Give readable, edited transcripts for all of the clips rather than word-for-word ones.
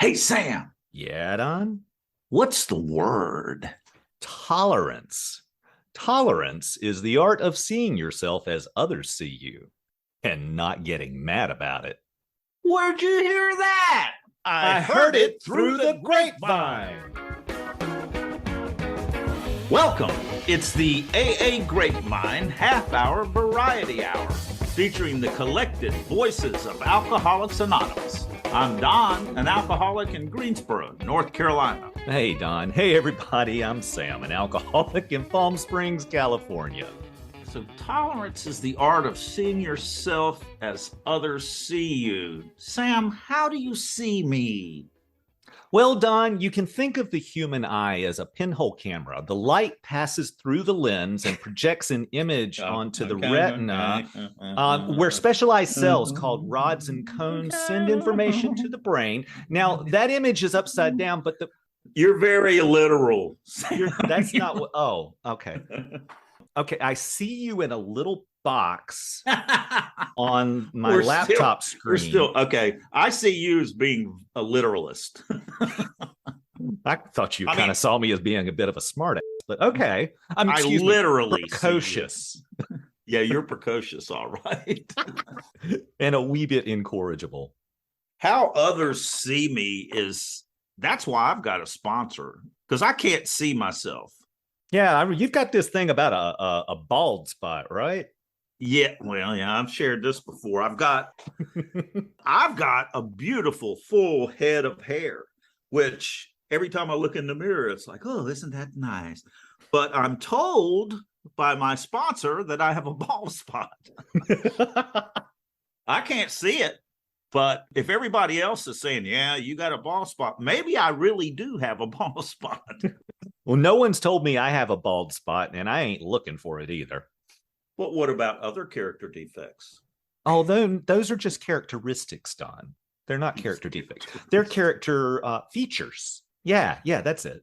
Hey, Sam, Yeah, Don? what's the word? Tolerance. Tolerance is the art of seeing yourself as others see you and not getting mad about it. Where'd you hear that? I heard it through the grapevine. Welcome. It's the AA Grapevine half-hour variety hour, featuring the collected voices of Alcoholics Anonymous. I'm Don, an alcoholic in Greensboro, North Carolina. Hey, Don. Hey, everybody. I'm Sam, an alcoholic in Palm Springs, California. So tolerance is the art of seeing yourself as others see you. Sam, how do you see me? Well, Don, you can think of the human eye as a pinhole camera. The light passes through the lens and projects an image onto the retina, where specialized cells called rods and cones send information to the brain. Now, that image is upside down, but You're very literal. that's not what. Oh, okay. Okay, I see you in a little box on my laptop screen. Okay. I see you as being a literalist. I thought you kind of saw me as being a bit of a smart ass, but okay. I literally precocious. Yeah, you're precocious, all right. And a wee bit incorrigible. How others see me that's why I've got a sponsor, because I can't see myself. Yeah, you've got this thing about a bald spot, right? Yeah, well, yeah, I've shared this before. I've got a beautiful full head of hair, which every time I look in the mirror, it's like, oh, isn't that nice? But I'm told by my sponsor that I have a bald spot. I can't see it, but if everybody else is saying, yeah, you got a bald spot, maybe I really do have a bald spot. Well, no one's told me I have a bald spot, and I ain't looking for it either. But what about other character defects? Oh, those are just characteristics, Don. They're not character defects. They're character features. Yeah, that's it.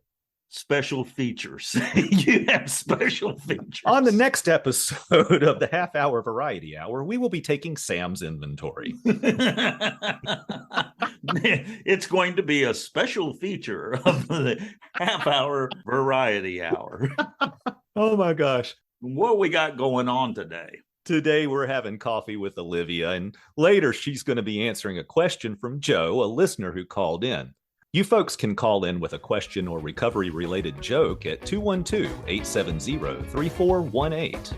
Special features. You have special features. On the next episode of the Half Hour Variety Hour, we will be taking Sam's inventory. It's going to be a special feature of the Half Hour Variety Hour. Oh my gosh. What we got going on today? Today we're having coffee with Olivia, and later she's going to be answering a question from Joe, a listener who called in. You folks can call in with a question or recovery-related joke at 212-870-3418.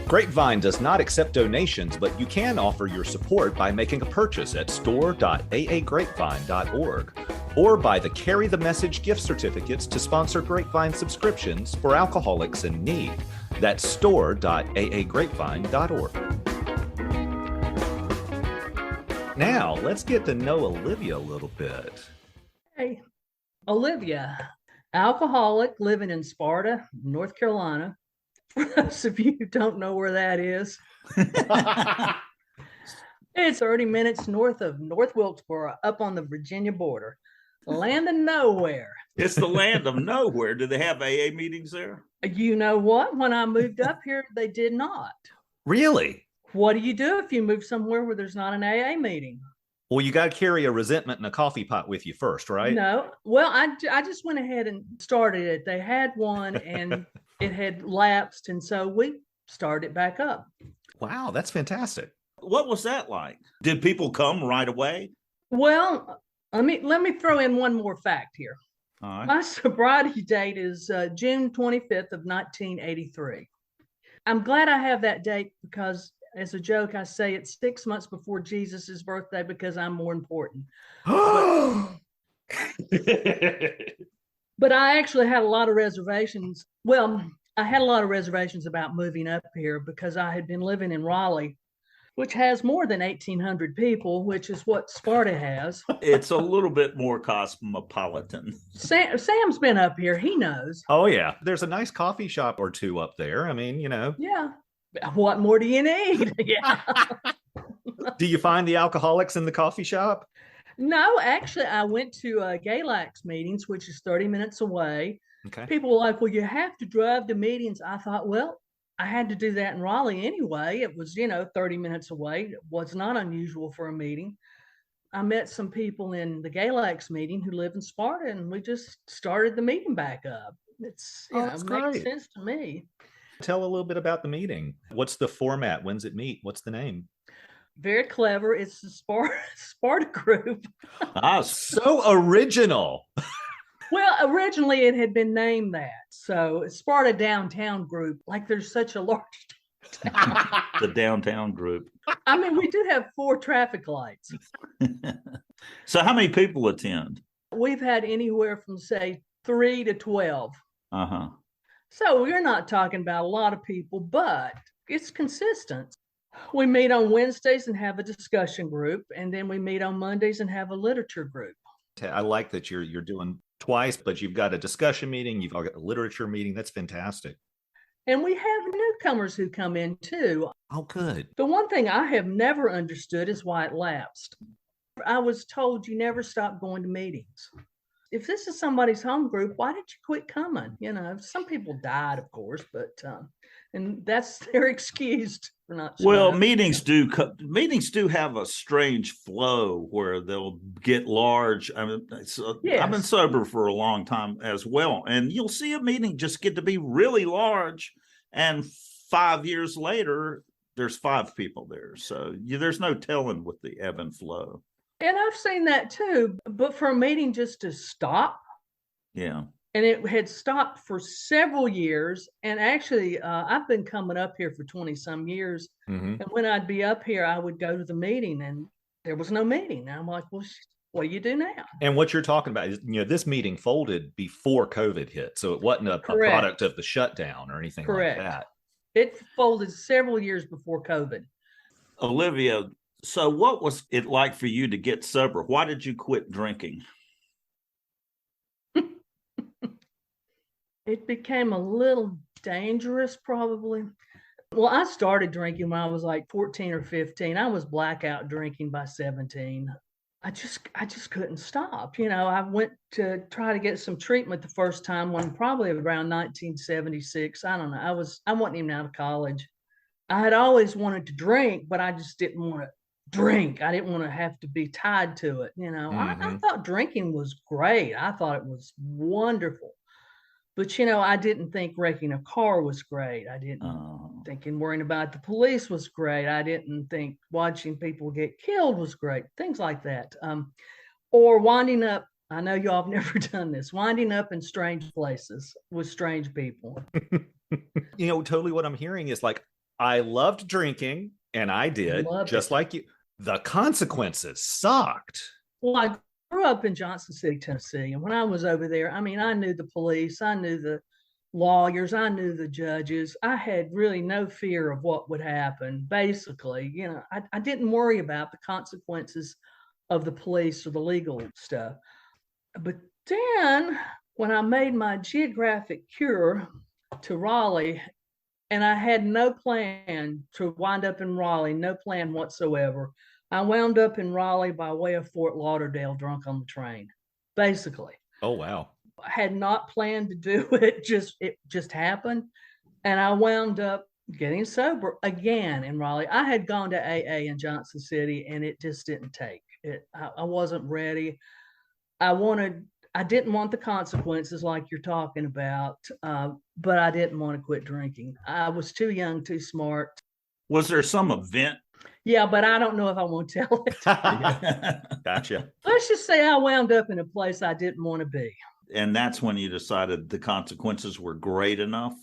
Grapevine does not accept donations, but you can offer your support by making a purchase at store.aagrapevine.org or by the Carry the Message gift certificates to sponsor Grapevine subscriptions for alcoholics in need. That's store.aagrapevine.org. Now, let's get to know Olivia a little bit. Hey, Olivia, alcoholic living in Sparta, North Carolina. For those of you who don't know where that is, it's 30 minutes north of North Wilkesboro, up on the Virginia border. Land of nowhere. It's the land of nowhere. Do they have AA meetings there? You know what? When I moved up here, they did not. Really? What do you do if you move somewhere where there's not an AA meeting? Well, you got to carry a resentment in a coffee pot with you first, right? No. Well, I just went ahead and started it. They had one and it had lapsed, and so we started back up. Wow, that's fantastic. What was that like? Did people come right away? Well, let me throw in one more fact here. All right. My sobriety date is June 25th of 1983. I'm glad I have that date because, as a joke, I say it's 6 months before Jesus' birthday because I'm more important. But I actually had a lot of reservations. Well, I had a lot of reservations about moving up here because I had been living in Raleigh, which has more than 1,800 people, which is what Sparta has. It's a little bit more cosmopolitan. Sam's been up here. He knows. Oh, yeah. There's a nice coffee shop or two up there. I mean, you know. Yeah. What more do you need? Yeah. Do you find the alcoholics in the coffee shop? No, actually, I went to Galax meetings, which is 30 minutes away. Okay. People were like, well, you have to drive to meetings. I thought, well, I had to do that in Raleigh anyway. It was, 30 minutes away. It was not unusual for a meeting. I met some people in the Galax meeting who live in Sparta, and we just started the meeting back up. It's, That's makes great. sense to me. Tell a little bit about the meeting. What's the format? When's it meet? What's the name? Very clever. It's the Sparta group. So original. Well, originally it had been named that. So it's Sparta Downtown Group. Like there's such a large The downtown group. I mean, we do have 4 traffic lights. So how many people attend? We've had anywhere from, say, 3 to 12. Uh-huh. So we're not talking about a lot of people, but it's consistent. We meet on Wednesdays and have a discussion group, and then we meet on Mondays and have a literature group. I like that you're doing twice, but you've got a discussion meeting, you've got a literature meeting. That's fantastic. And we have newcomers who come in too. Oh, good. The one thing I have never understood is why it lapsed. I was told you never stop going to meetings. If this is somebody's home group, why did you quit coming? Some people died, of course, but and that's they're excused for not. Well, meetings do have a strange flow where they'll get large. I mean, yes. I've been sober for a long time as well, and you'll see a meeting just get to be really large, and 5 years later, there's 5 people there. So there's no telling with the ebb and flow. And I've seen that too, but for a meeting just to stop. Yeah. And it had stopped for several years. And actually, I've been coming up here for 20 some years. Mm-hmm. And when I'd be up here, I would go to the meeting and there was no meeting. And I'm like, well, what do you do now? And what you're talking about is, this meeting folded before COVID hit. So it wasn't a product of the shutdown or anything like that. It folded several years before COVID. Olivia, so what was it like for you to get sober? Why did you quit drinking? It became a little dangerous, probably. Well, I started drinking when I was like 14 or 15. I was blackout drinking by 17. I just couldn't stop. I went to try to get some treatment the first time when probably around 1976. I don't know. I wasn't even out of college. I had always wanted to drink, but I just didn't want to drink. I didn't want to have to be tied to it. Mm-hmm. I thought drinking was great. I thought it was wonderful. But, I didn't think wrecking a car was great. I didn't think worrying about the police was great. I didn't think watching people get killed was great. Things like that. Or winding up, I know y'all have never done this, winding up in strange places with strange people. Totally what I'm hearing is like, I loved drinking, and I did, just like you. The consequences sucked. Well, I grew up in Johnson City, Tennessee. And when I was over there, I mean, I knew the police, I knew the lawyers, I knew the judges. I had really no fear of what would happen. Basically, I didn't worry about the consequences of the police or the legal stuff. But then when I made my geographic cure to Raleigh, and I had no plan to wind up in Raleigh, no plan whatsoever. I wound up in Raleigh by way of Fort Lauderdale, drunk on the train, basically. Oh, wow. I had not planned to do it. It just happened. And I wound up getting sober again in Raleigh. I had gone to AA in Johnson City, and it just didn't take it. I wasn't ready. I didn't want the consequences like you're talking about, but I didn't want to quit drinking. I was too young, too smart. Was there some event? Yeah, but I don't know if I want to tell it. Gotcha. Let's just say I wound up in a place I didn't want to be. And that's when you decided the consequences were great enough?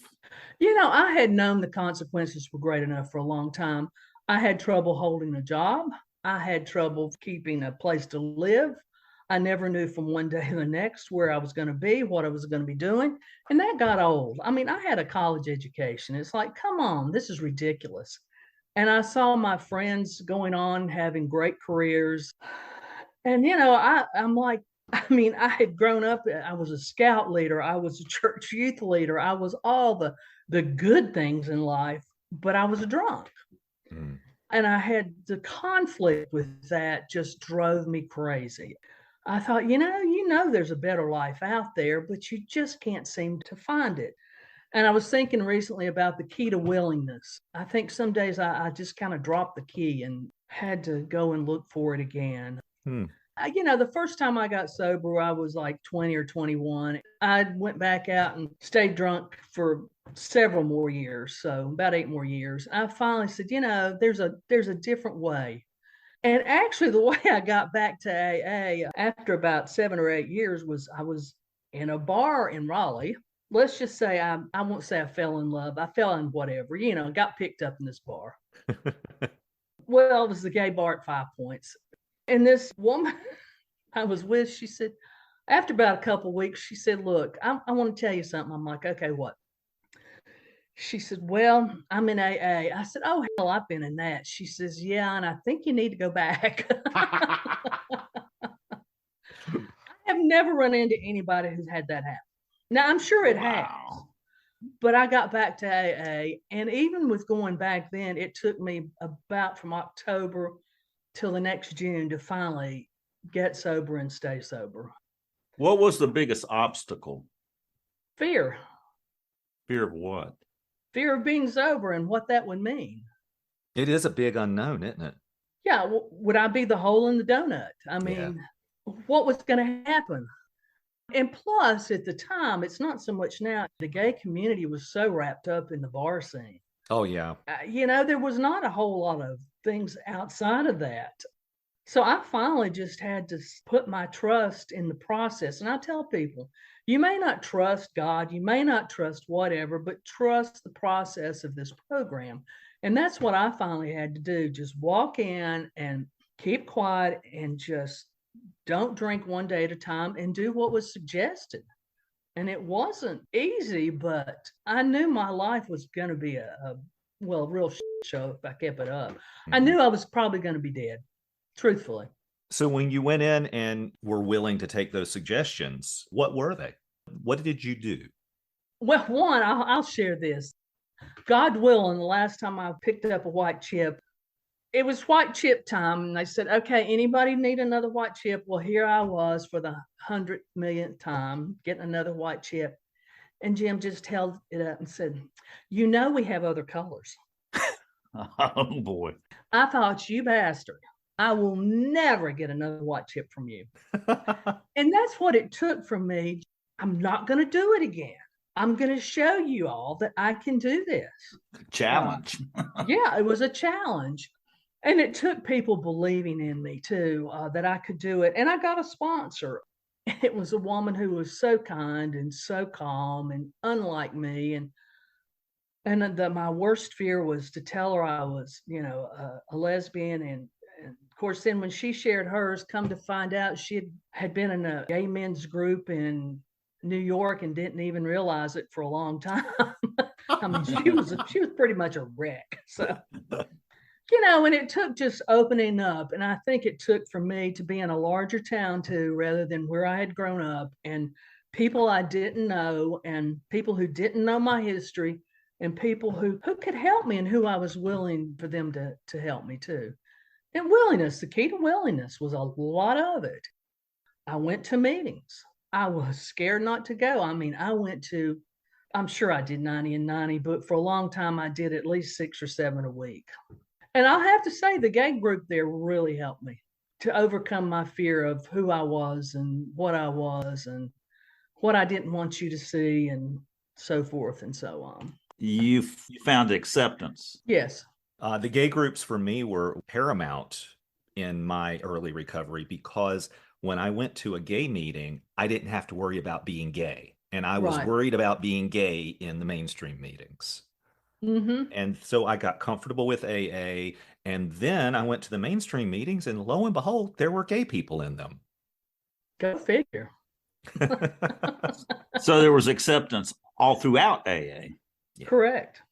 I had known the consequences were great enough for a long time. I had trouble holding a job. I had trouble keeping a place to live. I never knew from one day to the next where I was going to be, what I was going to be doing. And that got old. I mean, I had a college education. It's like, come on, this is ridiculous. And I saw my friends going on, having great careers. And, I'm like, I had grown up. I was a scout leader. I was a church youth leader. I was all the good things in life, but I was a drunk. Mm. And I had the conflict with that just drove me crazy. I thought, there's a better life out there, but you just can't seem to find it. And I was thinking recently about the key to willingness. I think some days I just kind of dropped the key and had to go and look for it again. The first time I got sober, I was like 20 or 21. I went back out and stayed drunk for several more years, so about 8 more years. I finally said, there's a different way. And actually, the way I got back to AA after about 7 or 8 years was I was in a bar in Raleigh. Let's just say I won't say I fell in love. I fell in whatever, got picked up in this bar. Well, it was the gay bar at 5 Points. And this woman I was with, she said, after about a couple of weeks, she said, look, I want to tell you something. I'm like, okay, what? She said, well, I'm in AA. I said, oh, hell, I've been in that. She says, yeah, and I think you need to go back. I have never run into anybody who's had that happen. Now, I'm sure it has, but I got back to AA. And even with going back then, it took me about from October till the next June to finally get sober and stay sober. What was the biggest obstacle? Fear. Fear of what? Fear of being sober and what that would mean. It is a big unknown, isn't it? Yeah. Would I be the hole in the donut? I mean, what was going to happen? And plus, at the time, it's not so much now. The gay community was so wrapped up in the bar scene. Oh, yeah. There was not a whole lot of things outside of that. So I finally just had to put my trust in the process. And I tell people, you may not trust God, you may not trust whatever, but trust the process of this program. And that's what I finally had to do. Just walk in and keep quiet and just don't drink one day at a time and do what was suggested. And it wasn't easy, but I knew my life was going to be a real show if I kept it up. I knew I was probably going to be dead, truthfully. So when you went in and were willing to take those suggestions, what were they? What did you do? Well, one, I'll share this. God willing, the last time I picked up a white chip, it was white chip time. And they said, okay, anybody need another white chip? Well, here I was for the 100 millionth time getting another white chip. And Jim just held it up and said, we have other colors. Oh, boy. I thought, you bastard. I will never get another white chip from you. And that's what it took from me. I'm not going to do it again. I'm going to show you all that I can do this. Challenge. Yeah, it was a challenge. And it took people believing in me too, that I could do it. And I got a sponsor. It was a woman who was so kind and so calm and unlike me. And my worst fear was to tell her I was, a lesbian. And of course, then when she shared hers, come to find out she had been in a gay men's group in New York and didn't even realize it for a long time. I mean, she was pretty much a wreck. So, and it took just opening up. And I think it took for me to be in a larger town too, rather than where I had grown up, and people I didn't know and people who didn't know my history and people who could help me and who I was willing for them to help me too. And willingness, the key to willingness was a lot of it. I went to meetings. I was scared not to go. I mean, I'm sure I did 90 and 90, but for a long time, I did at least 6 or 7 a week. And I'll have to say the gay group there really helped me to overcome my fear of who I was and what I didn't want you to see and so forth and so on. You found acceptance. Yes. The gay groups for me were paramount in my early recovery because when I went to a gay meeting, I didn't have to worry about being gay. And I was worried about being gay in the mainstream meetings. Mm-hmm. And so I got comfortable with AA. And then I went to the mainstream meetings and lo and behold, there were gay people in them. Go figure. So there was acceptance all throughout AA. Yeah. Correct.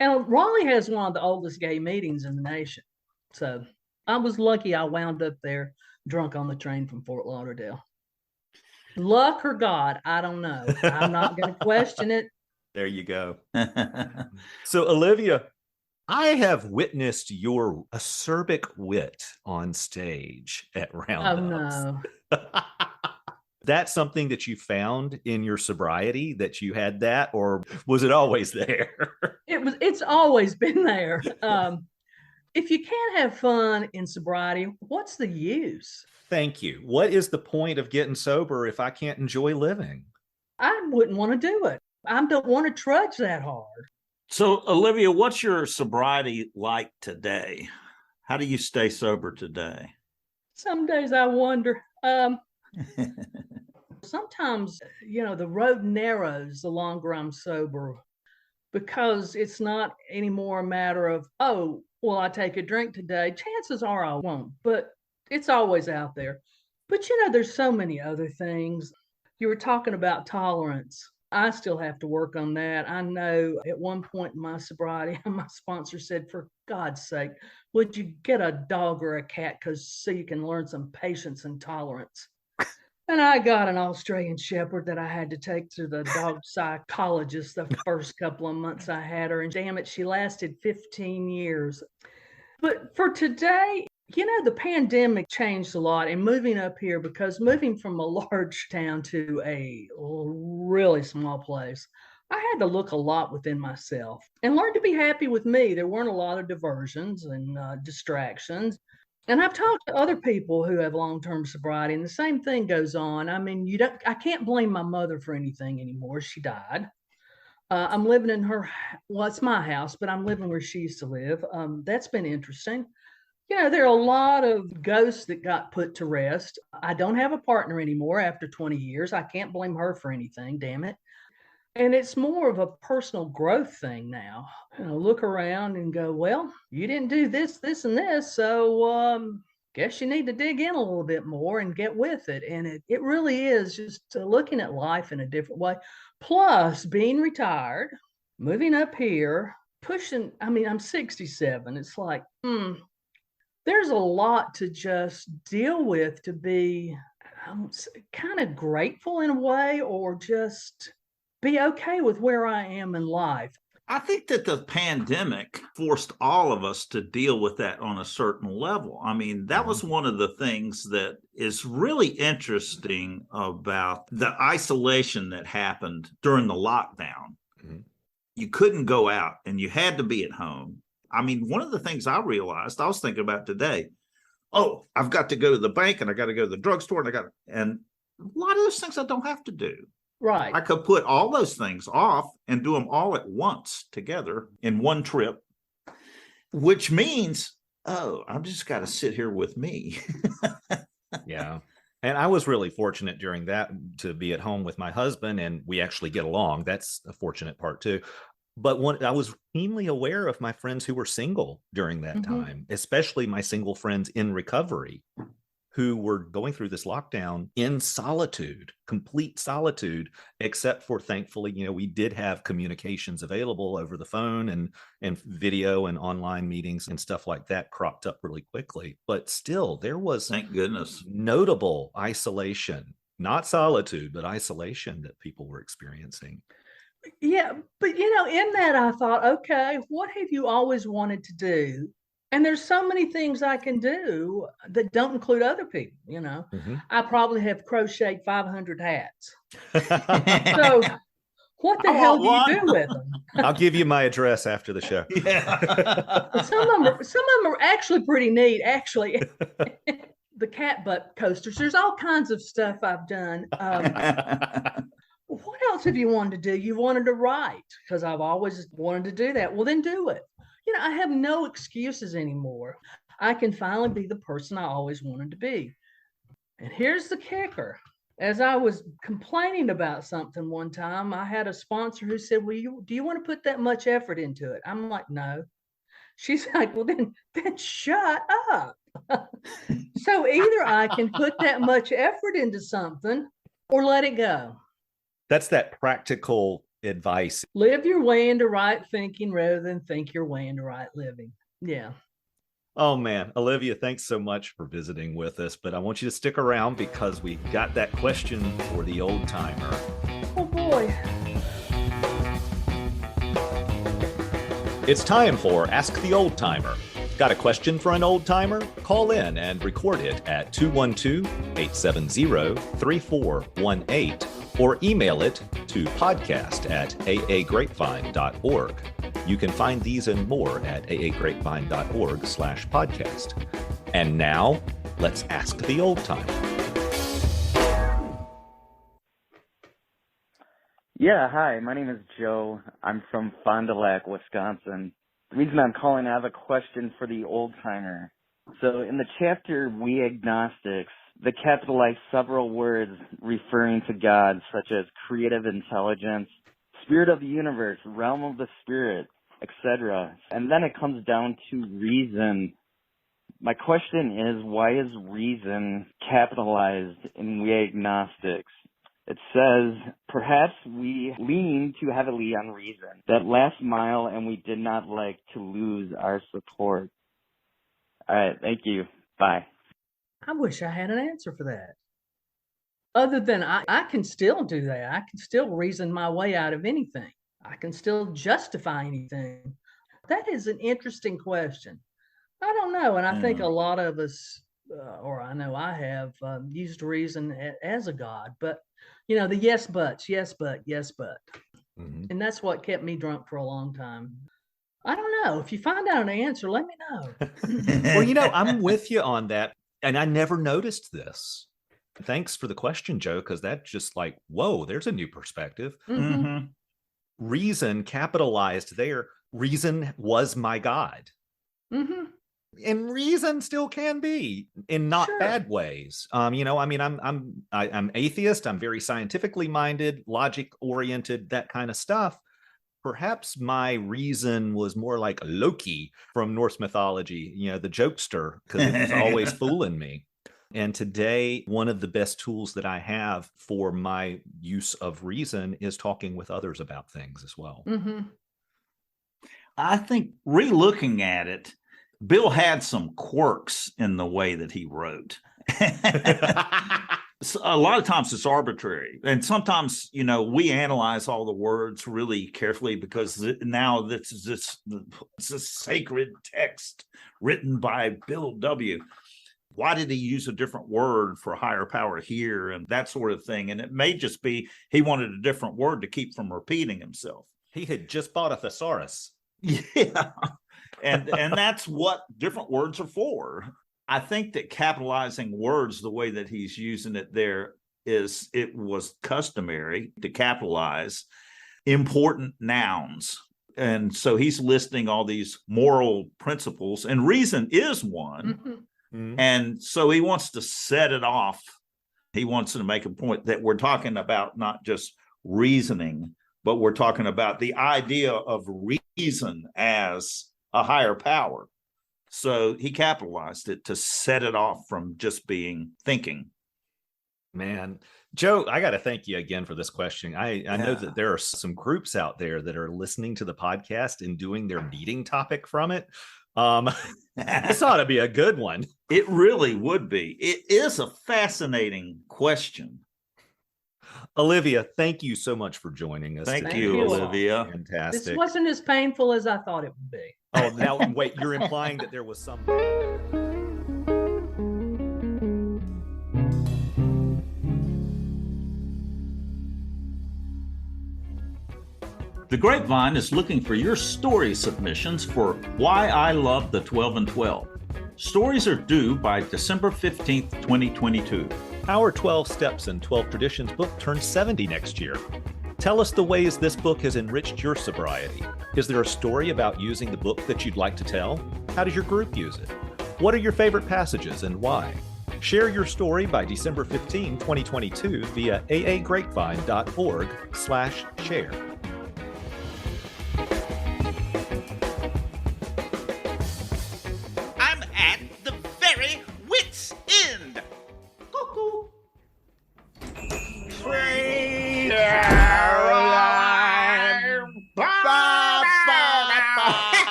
And Raleigh has one of the oldest gay meetings in the nation. So I was lucky I wound up there drunk on the train from Fort Lauderdale. Luck or God, I don't know. I'm not going to question it. There you go. So, Olivia, I have witnessed your acerbic wit on stage at Roundups. Oh, no. That's something that you found in your sobriety, that you had that, or was it always there? It's always been there. If you can't have fun in sobriety, what's the use? Thank you. What is the point of getting sober if I can't enjoy living? I wouldn't want to do it. I don't want to trudge that hard. So, Olivia, what's your sobriety like today? How do you stay sober today? Some days I wonder. Sometimes, the road narrows the longer I'm sober, because it's not anymore a matter of, oh, will I take a drink today? Chances are I won't, but it's always out there. But there's so many other things. You were talking about tolerance. I still have to work on that. I know at one point in my sobriety, my sponsor said, for God's sake, would you get a dog or a cat so you can learn some patience and tolerance? And I got an Australian Shepherd that I had to take to the dog psychologist the first couple of months I had her. And damn it, she lasted 15 years. But for today, the pandemic changed a lot. And moving up here, because moving from a large town to a really small place, I had to look a lot within myself and learn to be happy with me. There weren't a lot of diversions and distractions. And I've talked to other people who have long-term sobriety, and the same thing goes on. I mean, I can't blame my mother for anything anymore. She died. I'm living in it's my house, but I'm living where she used to live. That's been interesting. There are a lot of ghosts that got put to rest. I don't have a partner anymore after 20 years. I can't blame her for anything, damn it. And it's more of a personal growth thing now. Look around and go, well, you didn't do this, this, and this, so guess you need to dig in a little bit more and get with it. And it really is just looking at life in a different way. Plus, being retired, moving up here, I'm 67. It's like, there's a lot to just deal with, to be kind of grateful in a way, or just be okay with where I am in life. I think that the pandemic forced all of us to deal with that on a certain level. I mean, that was one of the things that is really interesting about the isolation that happened during the lockdown. Mm-hmm. You couldn't go out and you had to be at home. I mean, one of the things I realized, I was thinking about today, I've got to go to the bank and I got to go to the drugstore and a lot of those things I don't have to do. Right. I could put all those things off and do them all at once together in one trip, which means, I've just got to sit here with me. Yeah. And I was really fortunate during that to be at home with my husband, and we actually get along. That's a fortunate part too. But I was keenly aware of my friends who were single during that time, especially my single friends in recovery, who were going through this lockdown in solitude, complete solitude, except for, thankfully, we did have communications available over the phone, and video and online meetings and stuff like that cropped up really quickly. But still, there was, thank goodness, notable isolation, not solitude, but isolation that people were experiencing. Yeah, but in that I thought, okay, what have you always wanted to do? And there's so many things I can do that don't include other people, I probably have crocheted 500 hats. So what the hell do you do with them? I'll give you my address after the show. Yeah. Some of them are actually pretty neat. Actually, the cat butt coasters, there's all kinds of stuff I've done. What else have you wanted to do? You wanted to write, because I've always wanted to do that. Well, then do it. I have no excuses anymore. I can finally be the person I always wanted to be. And here's the kicker. As I was complaining about something one time, I had a sponsor who said, well, do you want to put that much effort into it? I'm like, no. She's like, well, then shut up. So either I can put that much effort into something or let it go. That's that practical advice. Live your way into right thinking rather than think your way into right living. Yeah. Oh man, Olivia, thanks so much for visiting with us, but I want you to stick around because we got that question for the old timer. Oh boy. It's time for Ask the Old Timer. Got a question for an old timer? Call in and record it at 212-870-3418 or email it to podcast@aagrapevine.org. You can find these and more at aagrapevine.org/podcast. And now, let's ask the old timer. Yeah, hi, my name is Joe. I'm from Fond du Lac, Wisconsin. The reason I'm calling, I have a question for the old timer. So in the chapter, We Agnostics, they capitalize several words referring to God, such as creative intelligence, spirit of the universe, realm of the spirit, etc. And then it comes down to reason. My question is, why is reason capitalized in We Agnostics? It says, perhaps we lean too heavily on reason, that last mile, and we did not like to lose our support. All right, thank you. Bye. I wish I had an answer for that. Other than I can still do that. I can still reason my way out of anything. I can still justify anything. That is an interesting question. I don't know. And I think a lot of us, or I know I have, used reason as a God. But, the yes, buts, yes, but, yes, but. Mm-hmm. And that's what kept me drunk for a long time. I don't know. If you find out an answer, let me know. Well, I'm with you on that. And I never noticed this. Thanks for the question, Joe, because that's just like, whoa, there's a new perspective. Mm-hmm. Reason capitalized there. Reason was my God. Mm-hmm. And reason still can be in not bad ways. I'm atheist. I'm very scientifically minded, logic oriented, that kind of stuff. Perhaps my reason was more like Loki from Norse mythology, the jokester, because it was always fooling me. And today, one of the best tools that I have for my use of reason is talking with others about things as well. Mm-hmm. I think re-looking at it, Bill had some quirks in the way that he wrote. A lot of times it's arbitrary. And sometimes, we analyze all the words really carefully because now it's a sacred text written by Bill W. Why did he use a different word for higher power here and that sort of thing? And it may just be he wanted a different word to keep from repeating himself. He had just bought a thesaurus. Yeah. And that's what different words are for. I think that capitalizing words the way that he's using it there it was customary to capitalize important nouns. And so he's listing all these moral principles, and reason is one. Mm-hmm. And so he wants to set it off. He wants to make a point that we're talking about not just reasoning, but we're talking about the idea of reason as a higher power. So he capitalized it to set it off from just being thinking. Man, Joe, I got to thank you again for this question. I know that there are some groups out there that are listening to the podcast and doing their meeting topic from it. This ought to be a good one. It really would be. It is a fascinating question. Olivia, thank you so much for joining us. Thank you, Olivia. Fantastic. This wasn't as painful as I thought it would be. Oh, now wait, you're implying that there was some. The Grapevine is looking for your story submissions for Why I Love the 12 and 12. Stories are due by December 15th, 2022. Our 12 Steps and 12 Traditions book turns 70 next year. Tell us the ways this book has enriched your sobriety. Is there a story about using the book that you'd like to tell? How does your group use it? What are your favorite passages and why? Share your story by December 15, 2022 via aagrapevine.org/share. I'm at the very wit's end. Cuckoo.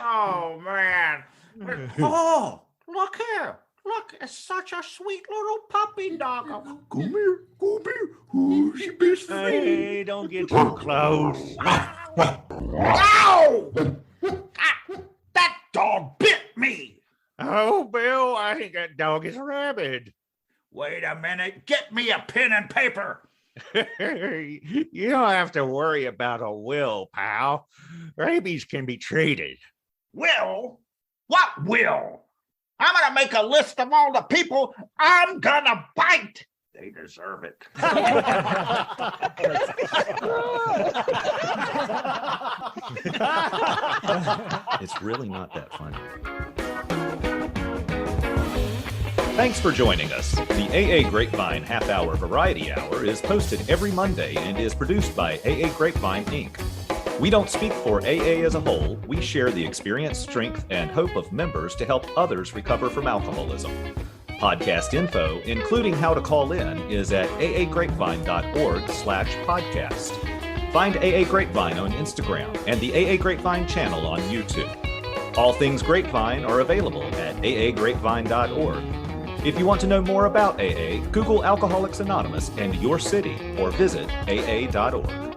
Oh, man. Oh, look here. Look, it's such a sweet little puppy dog. Come here. Who's your best friend? Hey, don't get too close. Ow! Oh, Bill, I think that dog is rabid. Wait a minute. Get me a pen and paper. You don't have to worry about a will, pal. Rabies can be treated. Will? What will? I'm going to make a list of all the people I'm going to bite. They deserve it. It's really not that funny. Thanks for joining us. The AA Grapevine Half Hour Variety Hour is posted every Monday and is produced by AA Grapevine, Inc. We don't speak for AA as a whole. We share the experience, strength, and hope of members to help others recover from alcoholism. Podcast info, including how to call in, is at aagrapevine.org/podcast. Find AA Grapevine on Instagram and the AA Grapevine channel on YouTube. All things Grapevine are available at aagrapevine.org. If you want to know more about AA, Google Alcoholics Anonymous and your city or visit aa.org.